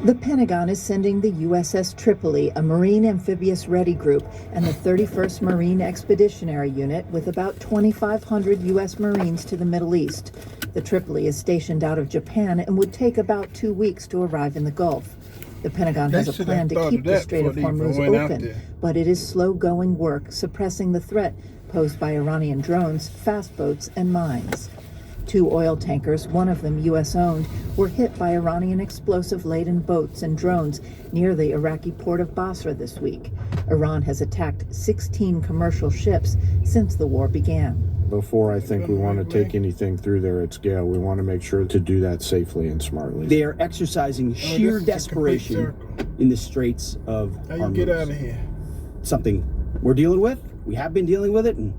The Pentagon is sending the USS Tripoli, a Marine Amphibious Ready Group, and the 31st Marine Expeditionary Unit with about 2,500 U.S. Marines to the Middle East. The Tripoli is stationed out of Japan and would take about 2 weeks to arrive in the Gulf. The Pentagon has a plan to keep the Strait of Hormuz open, but it is slow-going work suppressing the threat posed by Iranian drones, fast boats, and mines. 2 oil tankers, one of them U.S.-owned, were hit by Iranian explosive-laden boats and drones near the Iraqi port of Basra this week. Iran has attacked 16 commercial ships since the war began. Before I think we want to take anything through there at scale, we want to make sure to do that safely and smartly. They are exercising sheer desperation in the Straits of Hormuz. How you get out of here? Something we're dealing with. We have been dealing with it and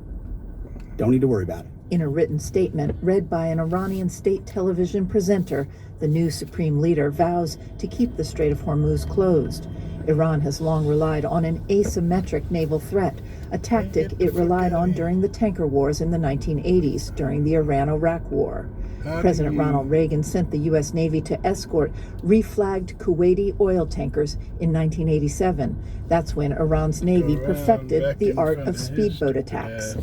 don't need to worry about it. In a written statement read by an Iranian state television presenter, the new supreme leader vows to keep the Strait of Hormuz closed. Iran has long relied on an asymmetric naval threat, a tactic it relied on during the tanker wars in the 1980s during the Iran-Iraq War. President Ronald Reagan sent the U.S. Navy to escort reflagged Kuwaiti oil tankers in 1987. That's when Iran's Navy perfected the art of speedboat attacks.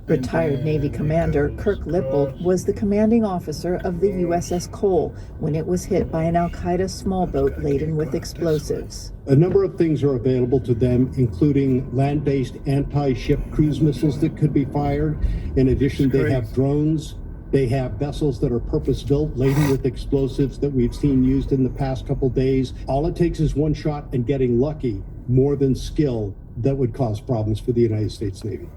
Retired Navy Commander Kirk Lippold was the commanding officer of the USS Cole when it was hit by an al-Qaeda small boat laden with explosives. A number of things are available to them, including land-based anti-ship cruise missiles that could be fired. In addition, they have drones. They have vessels that are purpose-built, laden with explosives that we've seen used in the past couple days. All it takes is one shot and getting lucky, more than skill, that would cause problems for the United States Navy.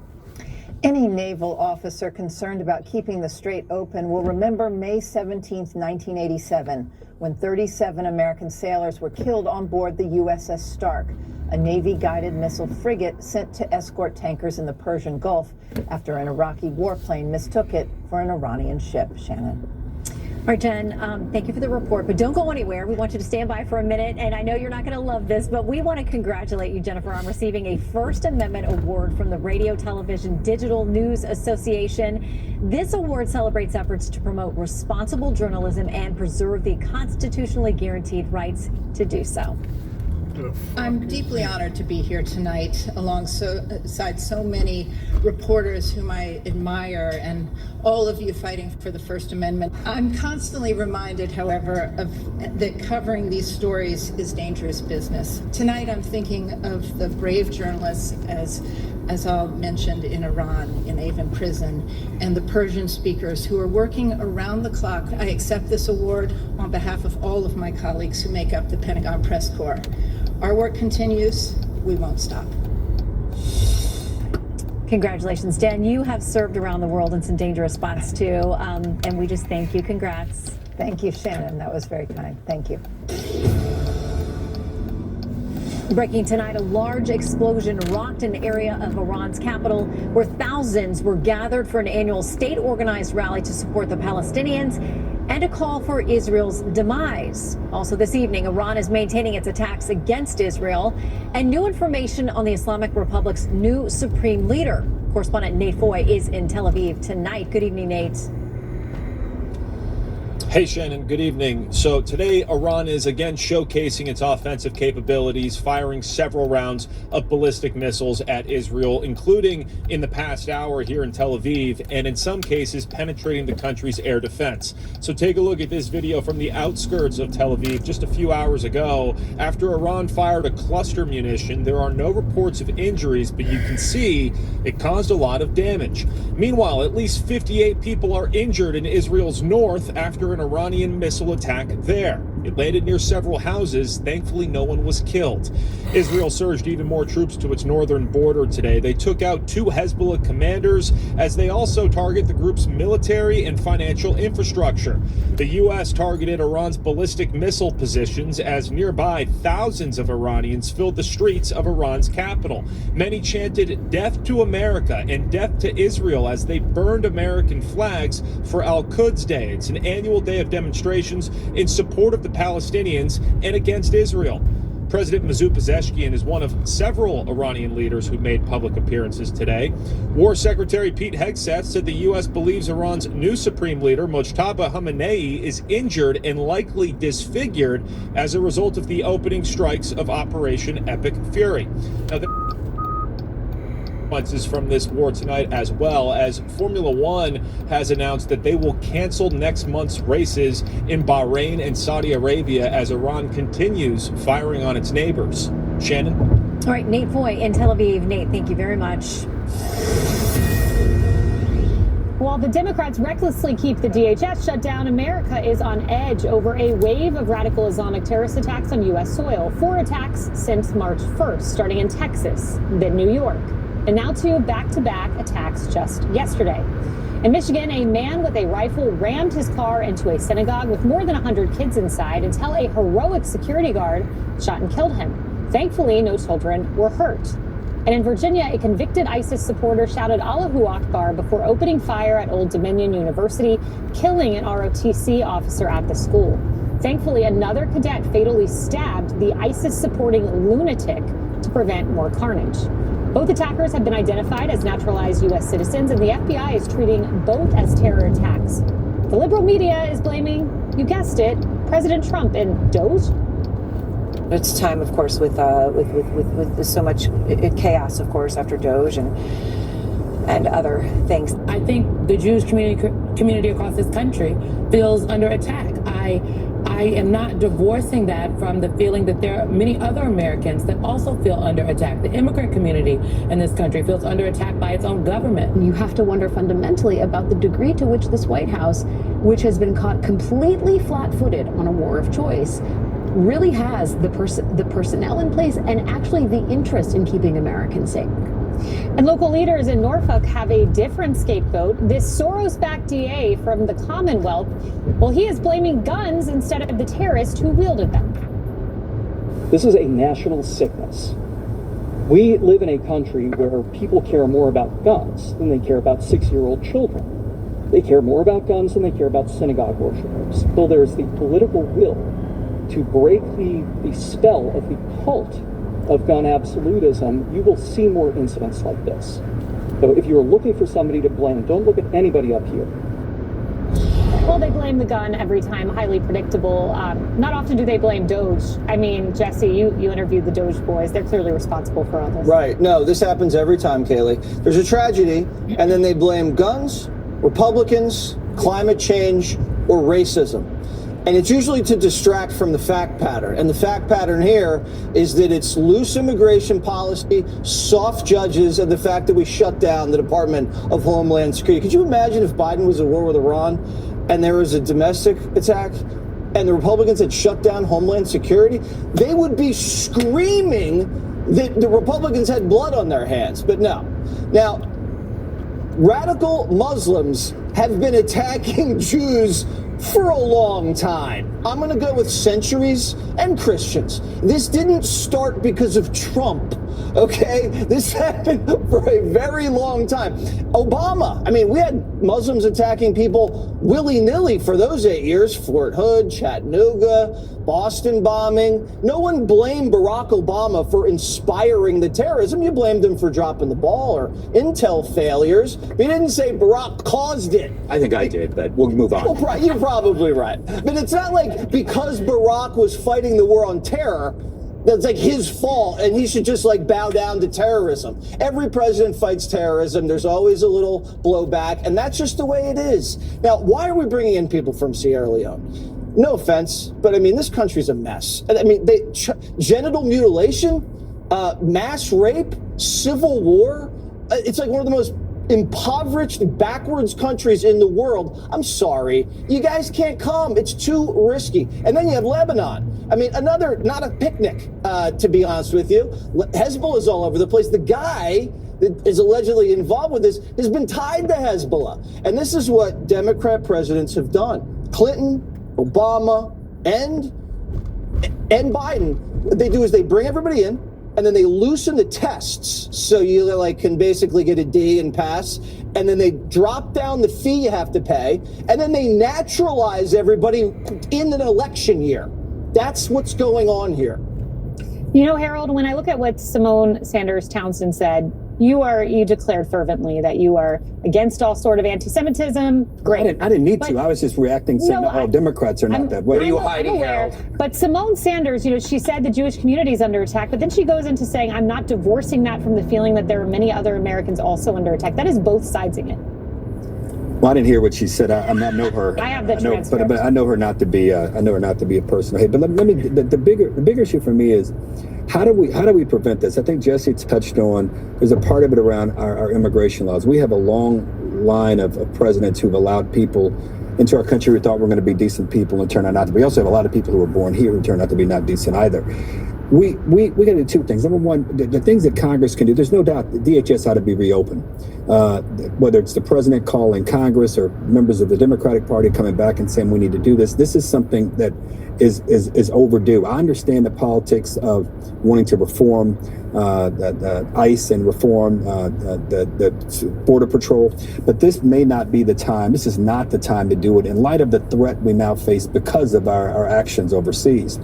Any naval officer concerned about keeping the strait open will remember May 17, 1987, when 37 American sailors were killed on board the USS Stark, a Navy-guided missile frigate sent to escort tankers in the Persian Gulf after an Iraqi warplane mistook it for an Iranian ship. Shannon. All right, Jen, thank you for the report, but don't go anywhere. We want you to stand by for a minute, and I know you're not going to love this, but we want to congratulate you, Jennifer, on receiving a First Amendment award from the Radio Television Digital News Association. This award celebrates efforts to promote responsible journalism and preserve the constitutionally guaranteed rights to do so. I'm deeply honored to be here tonight alongside so many reporters whom I admire and all of you fighting for the First Amendment. I'm constantly reminded, however, that covering these stories is dangerous business. Tonight I'm thinking of the brave journalists, as Al mentioned, in Iran, in Evin prison, and the Persian speakers who are working around the clock. I accept this award on behalf of all of my colleagues who make up the Pentagon Press Corps. Our work continues. We won't stop. Congratulations, Jen. You have served around the world in some dangerous spots, too, and we just thank you. Congrats. Thank you, Shannon. That was very kind. Thank you. Breaking tonight, a large explosion rocked an area of Iran's capital where thousands were gathered for an annual state-organized rally to support the Palestinians and a call for Israel's demise. Also this evening, Iran is maintaining its attacks against Israel, and new information on the Islamic Republic's new supreme leader. Correspondent Nate Foy is in Tel Aviv tonight. Good evening, Nate. Hey, Shannon, good evening. So today, Iran is again showcasing its offensive capabilities, firing several rounds of ballistic missiles at Israel, including in the past hour here in Tel Aviv, and in some cases penetrating the country's air defense. So take a look at this video from the outskirts of Tel Aviv just a few hours ago. After Iran fired a cluster munition, there are no reports of injuries, but you can see it caused a lot of damage. Meanwhile, at least 58 people are injured in Israel's north after an Iranian missile attack there. It landed near several houses. Thankfully, no one was killed. Israel surged even more troops to its northern border today. They took out 2 Hezbollah commanders as they also target the group's military and financial infrastructure. The U.S. targeted Iran's ballistic missile positions as nearby thousands of Iranians filled the streets of Iran's capital. Many chanted "Death to America" and "Death to Israel" as they burned American flags for Al-Quds Day. It's an annual day of demonstrations in support of the Palestinians and against Israel. President Masoud Pezeshkian is one of several Iranian leaders who made public appearances today. War Secretary Pete Hegseth said the U.S. believes Iran's new supreme leader, Mojtaba Khamenei, is injured and likely disfigured as a result of the opening strikes of Operation Epic Fury. Now, consequences from this war tonight, as well as Formula One has announced that they will cancel next month's races in Bahrain and Saudi Arabia as Iran continues firing on its neighbors. Shannon? All right, Nate Foy in Tel Aviv. Nate, thank you very much. While the Democrats recklessly keep the DHS shut down, America is on edge over a wave of radical Islamic terrorist attacks on U.S. soil. 4 attacks since March 1st, starting in Texas, then New York. And now 2 back-to-back attacks just yesterday. In Michigan, a man with a rifle rammed his car into a synagogue with more than 100 kids inside until a heroic security guard shot and killed him. Thankfully, no children were hurt. And in Virginia, a convicted ISIS supporter shouted Allahu Akbar before opening fire at Old Dominion University, killing an ROTC officer at the school. Thankfully, another cadet fatally stabbed the ISIS-supporting lunatic to prevent more carnage. Both attackers have been identified as naturalized U.S. citizens, and the FBI is treating both as terror attacks. The liberal media is blaming, you guessed it, President Trump and DOGE. It's time, of course, with so much chaos, of course, after DOGE and other things. I think the Jewish community across this country feels under attack. I am not divorcing that from the feeling that there are many other Americans that also feel under attack. The immigrant community in this country feels under attack by its own government. You have to wonder fundamentally about the degree to which this White House, which has been caught completely flat-footed on a war of choice, really has the personnel in place and actually the interest in keeping Americans safe. And local leaders in Norfolk have a different scapegoat. This Soros-backed DA from the Commonwealth, well, he is blaming guns instead of the terrorists who wielded them. This is a national sickness. We live in a country where people care more about guns than they care about 6-year-old children. They care more about guns than they care about synagogue worshipers. Until there is the political will to break the spell of the cult of gun absolutism, you will see more incidents like this. So if you're looking for somebody to blame, don't look at anybody up here. Well, they blame the gun every time, highly predictable. Not often do they blame DOGE. I mean, Jesse, you interviewed the DOGE boys. They're clearly responsible for all this. Right. No, this happens every time, Kaylee. There's a tragedy, and then they blame guns, Republicans, climate change, or racism. And it's usually to distract from the fact pattern. And the fact pattern here is that it's loose immigration policy, soft judges, and the fact that we shut down the Department of Homeland Security. Could you imagine if Biden was at war with Iran and there was a domestic attack and the Republicans had shut down Homeland Security? They would be screaming that the Republicans had blood on their hands. But no. Now, radical Muslims have been attacking Jews for a long time. I'm going to go with centuries and Christians. This didn't start because of Trump, okay? This happened for a very long time. Obama, I mean, we had Muslims attacking people willy-nilly for those 8 years. Fort Hood, Chattanooga, Boston bombing. No one blamed Barack Obama for inspiring the terrorism. You blamed him for dropping the ball or intel failures. But you didn't say Barack caused it. I think I did, but we'll move on. Well, you're probably right. But it's not like because Barack was fighting the war on terror, that's like his fault and he should just like bow down to terrorism. Every president fights terrorism. There's always a little blowback, and that's just the way it is. Now, why are we bringing in people from Sierra Leone? No offense, but I mean, this country's a mess. I mean, genital mutilation, mass rape, civil war. It's like one of the most impoverished, backwards countries in the world. I'm sorry, you guys can't come. It's too risky. And then you have Lebanon. I mean, another, not a picnic, to be honest with you. Hezbollah is all over the place. The guy that is allegedly involved with this has been tied to Hezbollah. And this is what Democrat presidents have done. Clinton, Obama, and Biden. What they do is they bring everybody in, and then they loosen the tests so you like can basically get a D and pass, and then they drop down the fee you have to pay, and then they naturalize everybody in an election year. That's what's going on here. You know, Harold, when I look at what Simone Sanders Townsend said, you declared fervently that you are against all sort of anti-Semitism. Great. I didn't need to. I was just reacting, saying that all Democrats are not that way. What are you hiding, Harold? But Simone Sanders, she said the Jewish community is under attack, but then she goes into saying, I'm not divorcing that from the feeling that there are many other Americans also under attack. That is both sidesing it. Well, I didn't hear what she said. I know her. I have the transcript. But I know her not to be. I know her not to be a personal hate. But let me. The bigger issue for me is how do we prevent this? I think Jesse touched on. There's a part of it around our immigration laws. We have a long line of presidents who've allowed people into our country who thought were going to be decent people and turn out not to be. We also have a lot of people who were born here who turn out to be not decent either. We got to do two things. Number one, the things that Congress can do. There's no doubt the DHS ought to be reopened. Whether it's the president calling Congress or members of the Democratic Party coming back and saying we need to do this. This is something that is overdue. I understand the politics of wanting to reform the ICE and reform the Border Patrol, but this may not be the time. This is not the time to do it in light of the threat we now face because of our actions overseas.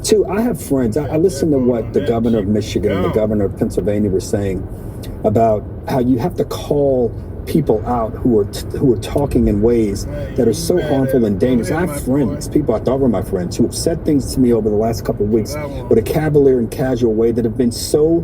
Two, I have friends. I listened to what the governor of Michigan and the governor of Pennsylvania were saying about how you have to call people out who are talking in ways that are so harmful and dangerous. I have friends, people I thought were my friends, who have said things to me over the last couple of weeks with a cavalier and casual way that have been so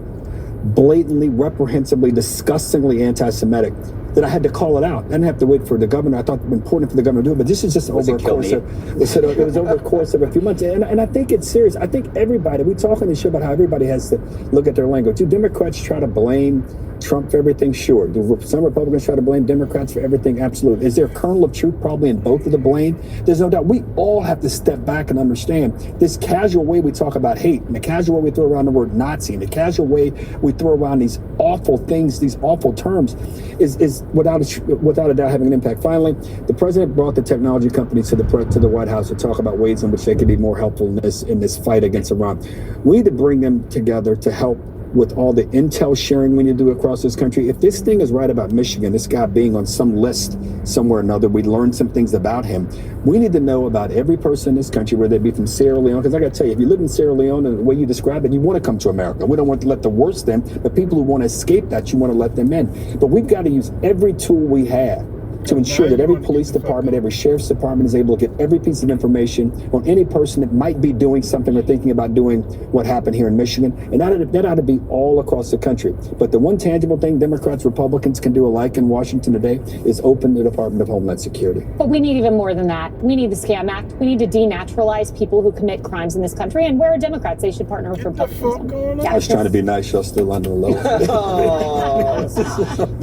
blatantly, reprehensibly, disgustingly anti-Semitic that I had to call it out. I didn't have to wait for the governor. I thought it was important for the governor to do it, but this is just over a course of, it was over a course of a few months. And I think it's serious. I think everybody, we talk on this show about how everybody has to look at their language. Do Democrats try to blame Trump for everything? Sure. Do some Republicans try to blame Democrats for everything? Absolutely. Is there a kernel of truth probably in both of the blame? There's no doubt. We all have to step back and understand this casual way we talk about hate and the casual way we throw around the word Nazi and the casual way we throw around these awful things, these awful terms is without a doubt having an impact. Finally, the president brought the technology companies to the White House to talk about ways in which they could be more helpful in this fight against Iran. We need to bring them together to help with all the intel sharing we need to do across this country. If this thing is right about Michigan, this guy being on some list somewhere or another, we learned some things about him. We need to know about every person in this country, whether they be from Sierra Leone, because I got to tell you, if you live in Sierra Leone and the way you describe it, you want to come to America. We don't want to let the worst in, but people who want to escape that, you want to let them in. But we've got to use every tool we have to ensure that every police department, every sheriff's department is able to get every piece of information on any person that might be doing something or thinking about doing what happened here in Michigan. And that ought to be all across the country. But the one tangible thing Democrats, Republicans can do alike in Washington today is open the Department of Homeland Security. But we need even more than that. We need the Scam Act. We need to denaturalize people who commit crimes in this country. And where are Democrats? They should partner with Republicans. I was trying to be nice. Y'all still under the low.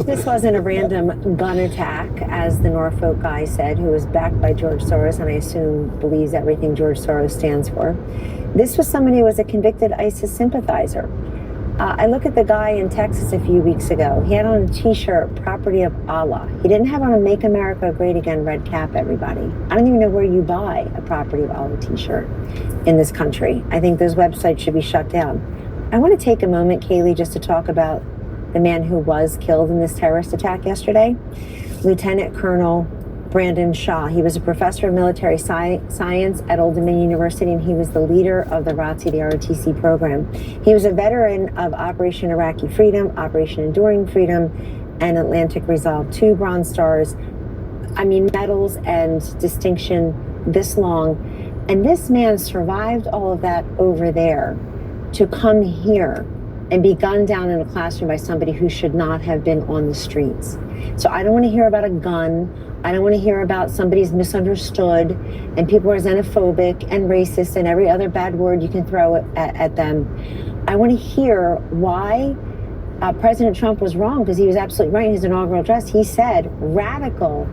This wasn't a random gun attack, as the Norfolk guy said, who was backed by George Soros, and I assume believes everything George Soros stands for. This was somebody who was a convicted ISIS sympathizer. I look at the guy in Texas a few weeks ago. He had on a T-shirt, "Property of Allah." He didn't have on a "Make America Great Again" red cap, everybody. I don't even know where you buy a "Property of Allah" T-shirt in this country. I think those websites should be shut down. I want to take a moment, Kaylee, just to talk about the man who was killed in this terrorist attack yesterday. Lieutenant Colonel Brandon Shaw. He was a professor of military science at Old Dominion University, and he was the leader of the ROTC program. He was a veteran of Operation Iraqi Freedom, Operation Enduring Freedom, and Atlantic Resolve. 2 Bronze Stars. I mean, medals and distinction this long. And this man survived all of that over there to come here and be gunned down in a classroom by somebody who should not have been on the streets. So I don't want to hear about a gun. I don't want to hear about somebody's misunderstood and people are xenophobic and racist and every other bad word you can throw at them. I want to hear why President Trump was wrong, because he was absolutely right in his inaugural address. He said radical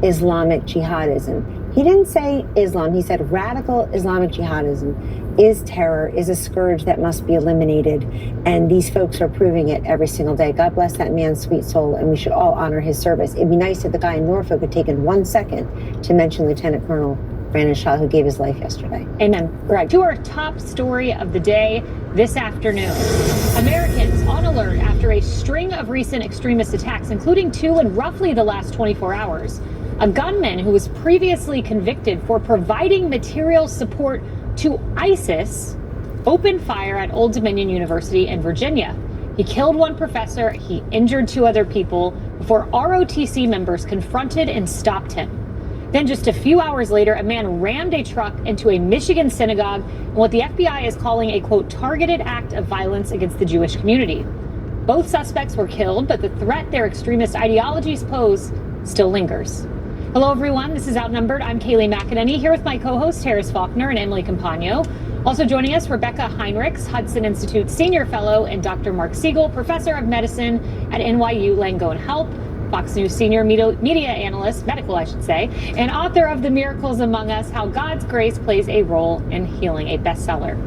Islamic jihadism. He didn't say Islam. He said radical Islamic jihadism is terror, is a scourge that must be eliminated. And these folks are proving it every single day. God bless that man's sweet soul, and we should all honor his service. It'd be nice if the guy in Norfolk had taken 1 second to mention Lieutenant Colonel Brandon Shaw, who gave his life yesterday. Amen. Correct. To our top story of the day this afternoon. Americans on alert after a string of recent extremist attacks, including 2 in roughly the last 24 hours. A gunman who was previously convicted for providing material support to ISIS opened fire at Old Dominion University in Virginia. He killed one professor, he injured 2 other people before ROTC members confronted and stopped him. Then just a few hours later, a man rammed a truck into a Michigan synagogue in what the FBI is calling a, quote, targeted act of violence against the Jewish community. Both suspects were killed, but the threat their extremist ideologies pose still lingers. Hello, everyone. This is Outnumbered. I'm Kayleigh McEnany here with my co-hosts Harris Faulkner and Emily Campagno. Also joining us, Rebecca Heinrichs, Hudson Institute Senior Fellow, and Dr. Mark Siegel, Professor of Medicine at NYU Langone Health, Fox News Senior Media Analyst, medical I should say, and author of The Miracles Among Us, How God's Grace Plays a Role in Healing, a bestseller.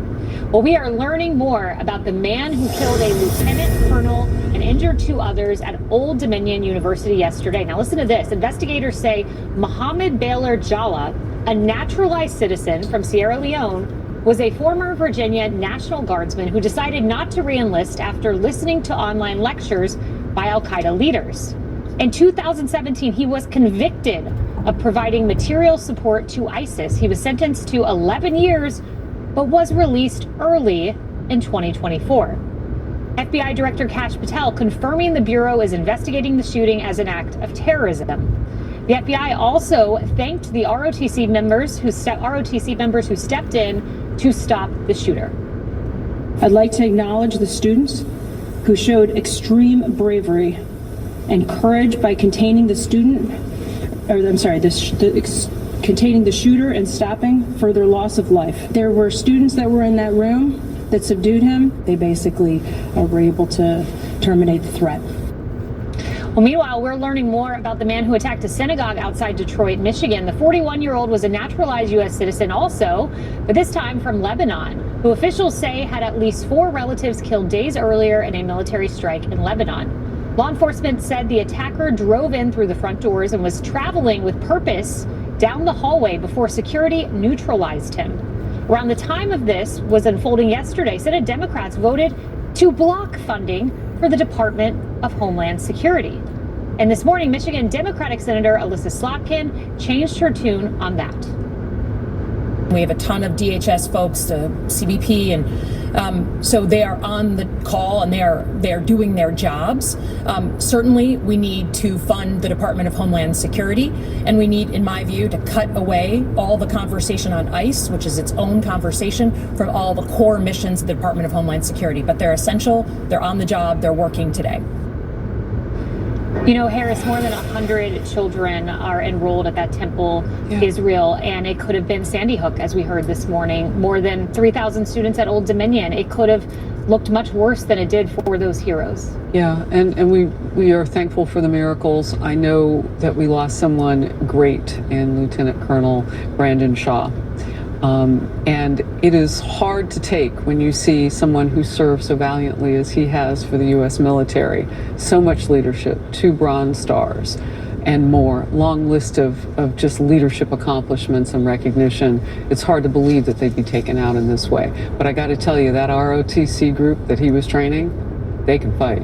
Well, we are learning more about the man who killed a lieutenant colonel and injured 2 others at Old Dominion University yesterday. Now listen to this. Investigators say Mohammed Baylor Jalla, a naturalized citizen from Sierra Leone, was a former Virginia National Guardsman who decided not to re-enlist after listening to online lectures by Al-Qaeda leaders. In 2017, he was convicted of providing material support to ISIS. He was sentenced to 11 years, but was released early in 2024. FBI Director Kash Patel confirming the Bureau is investigating the shooting as an act of terrorism. The FBI also thanked the ROTC members who stepped in to stop the shooter. I'd like to acknowledge the students who showed extreme bravery and courage by containing the containing the shooter and stopping further loss of life. There were students that were in that room that subdued him. They basically were able to terminate the threat. Well, meanwhile, we're learning more about the man who attacked a synagogue outside Detroit, Michigan. The 41-year-old was a naturalized U.S. citizen also, but this time from Lebanon, who officials say had at least 4 relatives killed days earlier in a military strike in Lebanon. Law enforcement said the attacker drove in through the front doors and was traveling with purpose down the hallway before security neutralized him. Around the time of this was unfolding yesterday, Senate Democrats voted to block funding for the Department of Homeland Security. And this morning, Michigan Democratic Senator Elissa Slotkin changed her tune on that. We have a ton of DHS folks, the CBP, and so they are on the call and they are doing their jobs. Certainly, we need to fund the Department of Homeland Security, and we need, in my view, to cut away all the conversation on ICE, which is its own conversation, from all the core missions of the Department of Homeland Security. But they're essential, they're on the job, they're working today. You know, Harris, more than 100 children are enrolled at that Temple, Israel, and it could have been Sandy Hook, as we heard this morning. More than 3,000 students at Old Dominion. It could have looked much worse than it did for those heroes. Yeah, and we are thankful for the miracles. I know that we lost someone great in Lieutenant Colonel Brandon Shaw. And it is hard to take when you see someone who served so valiantly as he has for the U.S. military. So much leadership, 2 Bronze Stars, and more. Long list of just leadership accomplishments and recognition. It's hard to believe that they'd be taken out in this way. But I got to tell you, that ROTC group that he was training, they can fight.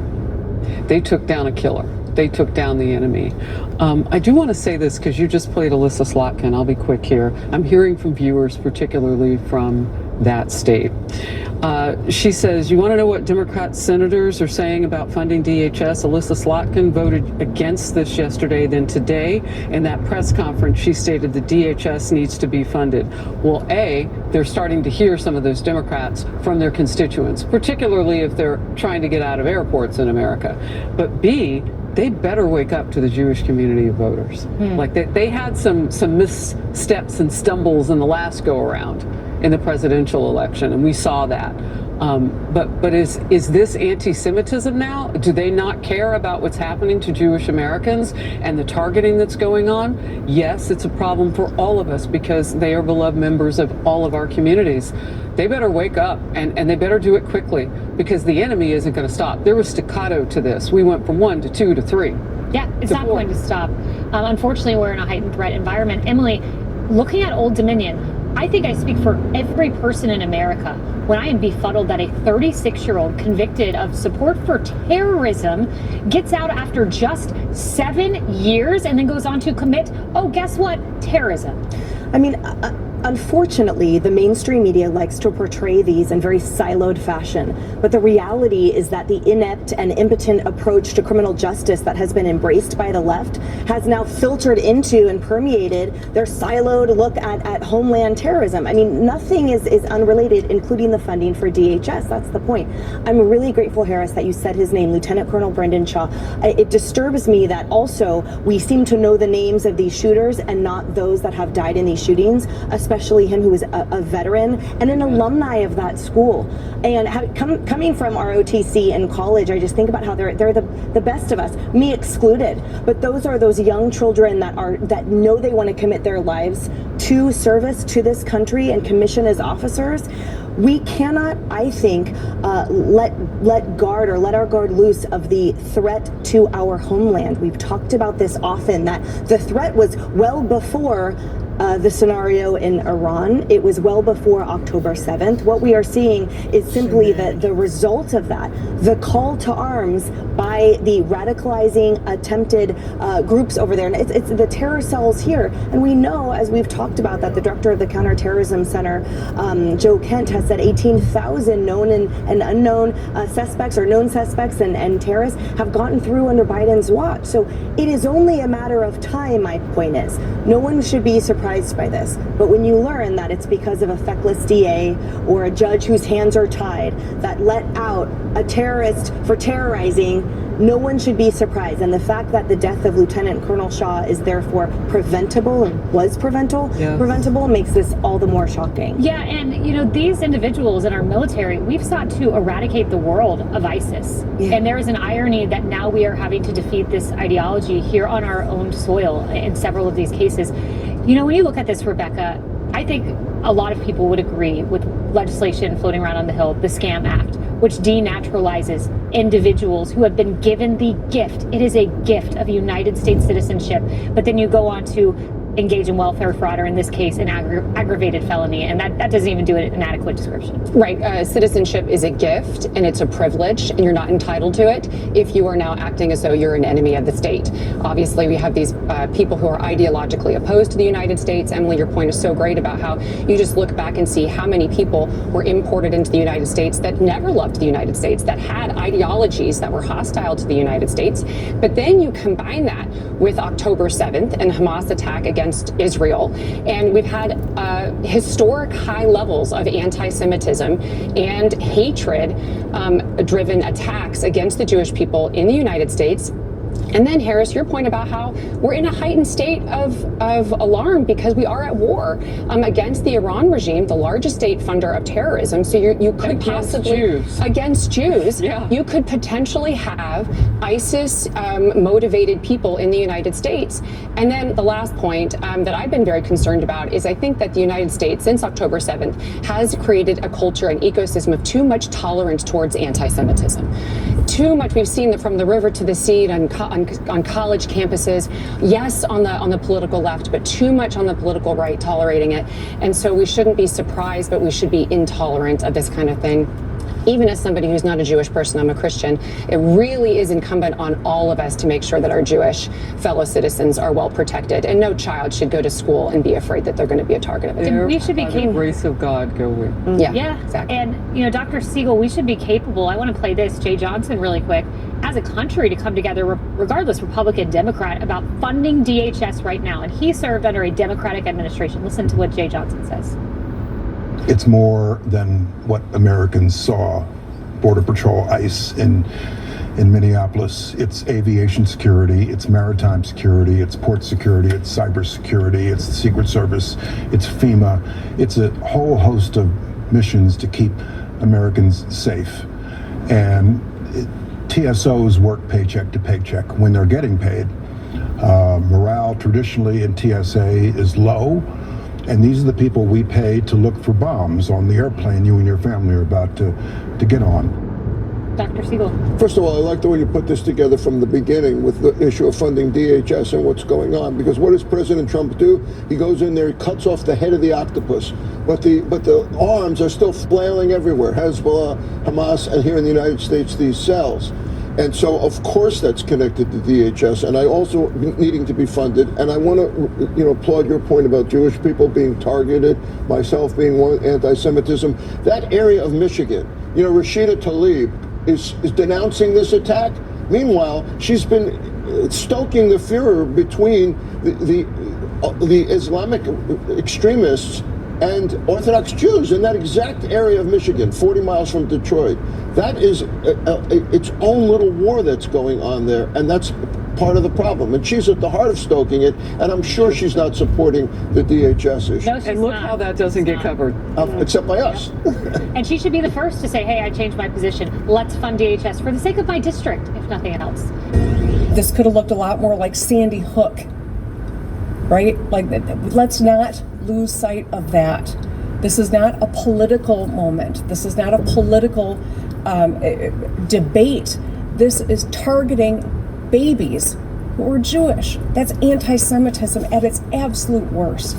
They took down a killer. They took down the enemy. I do want to say this because you just played Elissa Slotkin. I'll be quick here. I'm hearing from viewers, particularly from that state. She says, you want to know what Democrat senators are saying about funding DHS? Elissa Slotkin voted against this yesterday. Then today, in that press conference, she stated the DHS needs to be funded. Well, A, they're starting to hear some of those Democrats from their constituents, particularly if they're trying to get out of airports in America. But B, they better wake up to the Jewish community of voters. Like they had some missteps and stumbles in the last go around in the presidential election, and we saw that. But is this anti-Semitism now? Do they not care about what's happening to Jewish Americans and the targeting that's going on? Yes, it's a problem for all of us because they are beloved members of all of our communities. They better wake up and they better do it quickly because the enemy isn't going to stop. There was staccato to this. We went from 1 to 2 to 3. Yeah, it's not going to stop. Unfortunately, we're in a heightened threat environment. Emily, looking at Old Dominion, I think I speak for every person in America when I am befuddled that a 36-year-old convicted of support for terrorism gets out after just 7 years and then goes on to commit, oh, guess what? Terrorism. I mean, Unfortunately, the mainstream media likes to portray these in very siloed fashion, but the reality is that the inept and impotent approach to criminal justice that has been embraced by the left has now filtered into and permeated their siloed look at homeland terrorism. I mean, nothing is unrelated, including the funding for DHS. That's the point. I'm really grateful, Harris, that you said his name, Lieutenant Colonel Brendan Shaw. It disturbs me that also we seem to know the names of these shooters and not those that have died in these shootings, especially him who is a veteran and an alumni of that school. And coming from ROTC in college, I just think about how they're the best of us, me excluded. But those are those young children that know they want to commit their lives to service to this country and commission as officers. We cannot, I think, let our guard loose of the threat to our homeland. We've talked about this often, that the threat was well before the scenario in Iran. It was well before October 7th. What we are seeing is simply the result of that, the call to arms by the radicalizing attempted groups over there. And it's the terror cells here. And we know, as we've talked about, that the director of the Counterterrorism Center, Joe Kent, has said 18,000 known and unknown suspects or known suspects and terrorists have gotten through under Biden's watch. So it is only a matter of time, my point is. No one should be surprised by this. But when you learn that it's because of a feckless DA or a judge whose hands are tied that let out a terrorist for terrorizing, no one should be surprised. And the fact that the death of Lieutenant Colonel Shaw is therefore preventable or was preventable makes this all the more shocking. Yeah, and these individuals in our military, we've sought to eradicate the world of ISIS. Yeah. And there is an irony that now we are having to defeat this ideology here on our own soil in several of these cases. When you look at this, Rebecca, I think a lot of people would agree with legislation floating around on the Hill, the SCAM Act, which denaturalizes individuals who have been given the gift. It is a gift of United States citizenship. But then you go on to engage in welfare fraud, or in this case, an aggravated felony, and that doesn't even do an adequate description. Right. Citizenship is a gift, and it's a privilege, and you're not entitled to it if you are now acting as though you're an enemy of the state. Obviously, we have these people who are ideologically opposed to the United States. Emily, your point is so great about how you just look back and see how many people were imported into the United States that never loved the United States, that had ideologies that were hostile to the United States. But then you combine that with October 7th and Hamas attack against Israel, and we've had historic high levels of anti-Semitism and hatred-driven attacks against the Jewish people in the United States. And then, Harris, your point about how we're in a heightened state of alarm because we are at war against the Iran regime, the largest state funder of terrorism. So you could possibly against Jews. Yeah. You could potentially have ISIS motivated people in the United States. And then the last point that I've been very concerned about is I think that the United States, since October 7th, has created a culture, an ecosystem of too much tolerance towards anti-Semitism. Too much. We've seen that from the river to the sea on college campuses, yes, on the political left, but too much on the political right, tolerating it. And so we shouldn't be surprised, but we should be intolerant of this kind of thing. Even as somebody who's not a Jewish person, I'm a Christian, it really is incumbent on all of us to make sure that our Jewish fellow citizens are well protected, and no child should go to school and be afraid that they're going to be a target of it. And we should be by the grace of God go we. Yeah, exactly. And Dr. Siegel, we should be capable. I want to play this, Jay Johnson, really quick, as a country to come together, regardless Republican, Democrat, about funding DHS right now. And he served under a Democratic administration. Listen to what Jay Johnson says. It's more than what Americans saw. Border Patrol, ICE in Minneapolis. It's aviation security, it's maritime security, it's port security, it's cyber security, it's the Secret Service, it's FEMA. It's a whole host of missions to keep Americans safe. And TSOs work paycheck to paycheck when they're getting paid. Morale traditionally in TSA is low. And these are the people we pay to look for bombs on the airplane you and your family are about to get on. Dr. Siegel. First of all, I like the way you put this together from the beginning with the issue of funding DHS and what's going on. Because what does President Trump do? He goes in there, he cuts off the head of the octopus. But the arms are still flailing everywhere. Hezbollah, Hamas, and here in the United States, these cells. And so, of course, that's connected to DHS, and I also needing to be funded. And I want to, applaud your point about Jewish people being targeted, myself being one, anti-Semitism. That area of Michigan, Rashida Tlaib is denouncing this attack. Meanwhile, she's been stoking the furor between the Islamic extremists and Orthodox Jews in that exact area of Michigan, 40 miles from Detroit. That is its own little war that's going on there, and that's part of the problem. And she's at the heart of stoking it, and I'm sure she's not supporting the DHS issue. No, and look how that doesn't get covered. Except by us. And she should be the first to say, hey, I changed my position. Let's fund DHS for the sake of my district, if nothing else. This could have looked a lot more like Sandy Hook, right? Like, let's not lose sight of that. This is not a political moment. This is not a political debate. This is targeting babies who are Jewish. That's anti-Semitism at its absolute worst.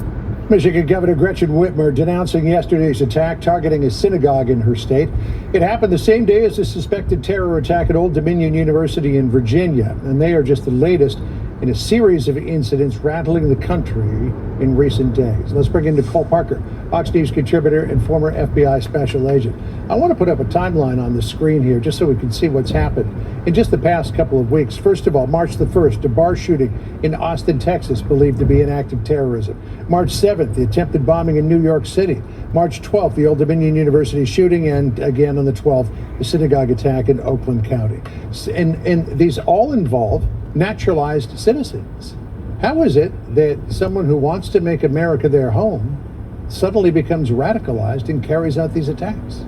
Michigan Governor Gretchen Whitmer denouncing yesterday's attack targeting a synagogue in her state. It happened the same day as the suspected terror attack at Old Dominion University in Virginia, and they are just the latest in a series of incidents rattling the country in recent days. Let's bring in Nicole Parker, Fox News contributor and former FBI special agent. I want to put up a timeline on the screen here just so we can see what's happened in just the past couple of weeks. First of all, March the 1st, a bar shooting in Austin, Texas, believed to be an act of terrorism. March 7th, the attempted bombing in New York City. March 12th, the Old Dominion University shooting, and again on the 12th, the synagogue attack in Oakland County. And these all involve naturalized citizens. How is it that someone who wants to make America their home suddenly becomes radicalized and carries out these attacks?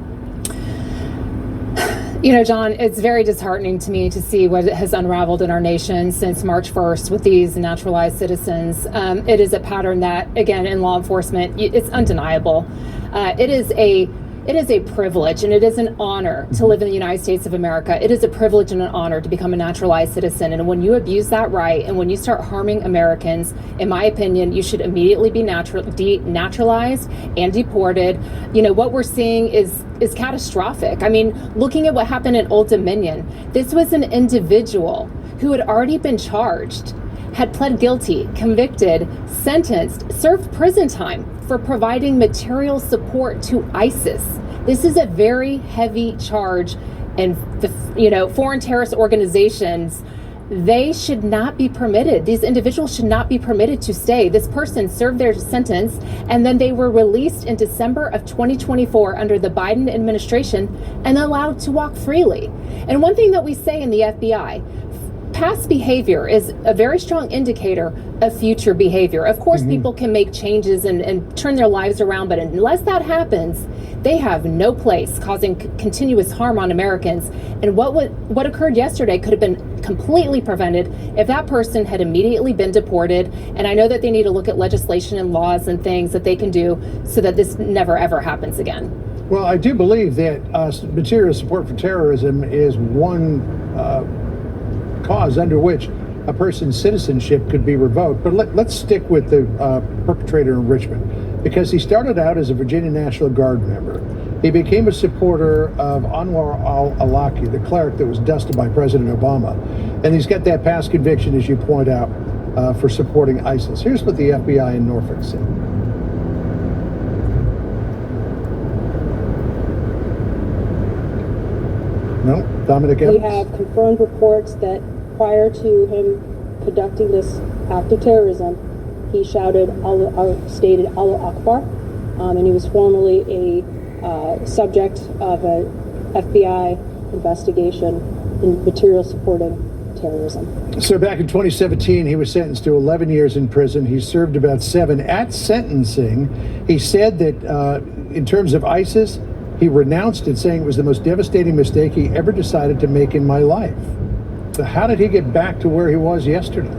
John, it's very disheartening to me to see what has unraveled in our nation since March 1st with these naturalized citizens. It is a pattern that, again, in law enforcement, it's undeniable. It is a privilege and it is an honor to live in the United States of America. It is a privilege and an honor to become a naturalized citizen. And when you abuse that right and when you start harming Americans, in my opinion, you should immediately be denaturalized and deported. What we're seeing is catastrophic. I mean, looking at what happened in Old Dominion, this was an individual who had already been charged, had pled guilty, convicted, sentenced, served prison time for providing material support to ISIS. This is a very heavy charge, and foreign terrorist organizations, they should not be permitted. These individuals should not be permitted to stay. This person served their sentence, and then they were released in December of 2024 under the Biden administration and allowed to walk freely. And one thing that we say in the FBI, past behavior is a very strong indicator of future behavior. Of course, people can make changes and turn their lives around, but unless that happens, they have no place causing continuous harm on Americans. And what occurred yesterday could have been completely prevented if that person had immediately been deported. And I know that they need to look at legislation and laws and things that they can do so that this never ever happens again. Well, I do believe that material support for terrorism is one cause under which a person's citizenship could be revoked. But let's stick with the perpetrator in Richmond, because he started out as a Virginia National Guard member. He became a supporter of Anwar al-Awlaki, the cleric that was dusted by President Obama. And he's got that past conviction, as you point out, for supporting ISIS. Here's what the FBI in Norfolk said. No, Dominic Evans. We have confirmed reports that prior to him conducting this act of terrorism, he shouted, stated Allah Akbar, and he was formerly a subject of a FBI investigation in material supporting terrorism. So back in 2017, he was sentenced to 11 years in prison. He served about 7. At sentencing, he said that in terms of ISIS, he renounced it, saying it was the most devastating mistake he ever decided to make in my life. So how did he get back to where he was yesterday?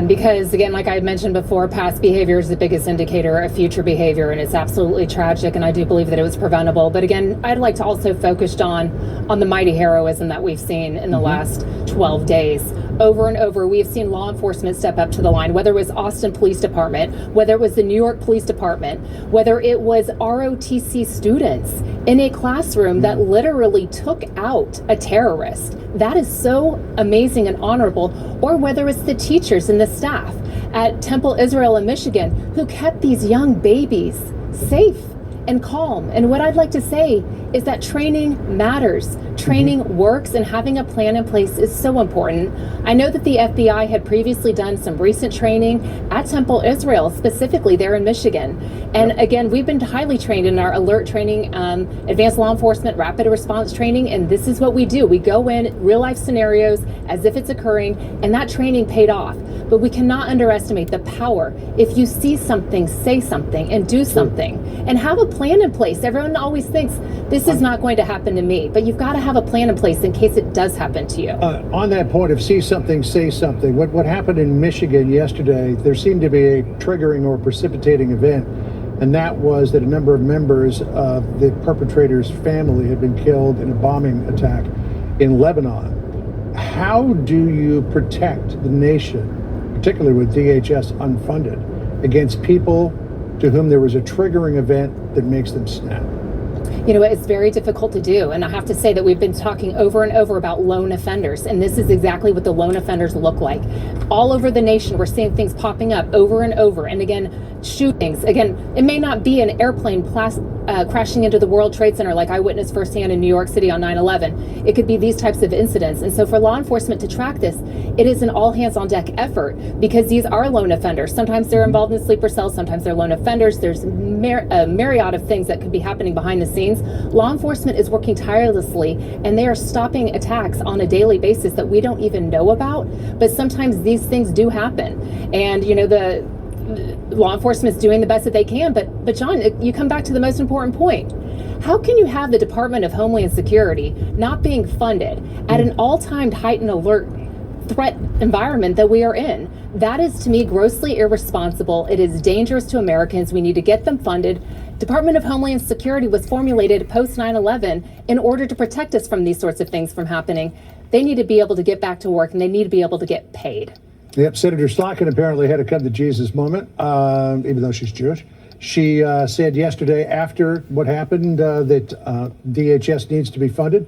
Because, again, like I mentioned before, past behavior is the biggest indicator of future behavior, and it's absolutely tragic, and I do believe that it was preventable. But again, I'd like to also focus on the mighty heroism that we've seen in the last 12 days over and over, we have seen law enforcement step up to the line, whether it was Austin Police Department, whether it was the New York Police Department, whether it was ROTC students in a classroom that literally took out a terrorist. That is so amazing and honorable. Or whether it's the teachers and the staff at Temple Israel in Michigan who kept these young babies safe and calm. And what I'd like to say is that training matters. Training works, and having a plan in place is so important. I know that the FBI had previously done some recent training at Temple Israel, specifically there in Michigan. And again, we've been highly trained in our alert training, advanced law enforcement, rapid response training, and this is what we do. We go in real life scenarios as if it's occurring, and that training paid off. But we cannot underestimate the power. If you see something, say something and do something and have a plan in place. Everyone always thinks this is not going to happen to me, but you've got to have a plan in place in case it does happen to you. On that point of see something, say something, what happened in Michigan yesterday, there seemed to be a triggering or precipitating event, and that was that a number of members of the perpetrator's family had been killed in a bombing attack in Lebanon. How do you protect the nation, particularly with DHS unfunded, against people to whom there was a triggering event that makes them snap? You know, it's very difficult to do. And I have to say that we've been talking over and over about lone offenders. And this is exactly what the lone offenders look like. All over the nation, we're seeing things popping up over and over. And again, shootings. Again, it may not be an airplane crashing into the World Trade Center like I witnessed firsthand in New York City on 9/11. It could be these types of incidents. And so for law enforcement to track this, it is an all hands on deck effort because these are lone offenders. Sometimes they're involved in sleeper cells. Sometimes they're lone offenders. There's a myriad of things that could be happening behind the scenes. Law enforcement is working tirelessly, and they are stopping attacks on a daily basis that we don't even know about. But sometimes these things do happen. And, you know, the law enforcement is doing the best that they can. But John, you come back to the most important point. How can you have the Department of Homeland Security not being funded at an all-time heightened alert threat environment that we are in? That is, to me, grossly irresponsible. It is dangerous to Americans. We need to get them funded. Department of Homeland Security was formulated post 9/11 in order to protect us from these sorts of things from happening. They need to be able to get back to work, and they need to be able to get paid. Yep, Senator Slotkin apparently had a come to Jesus moment, even though she's Jewish. She said yesterday after what happened that DHS needs to be funded.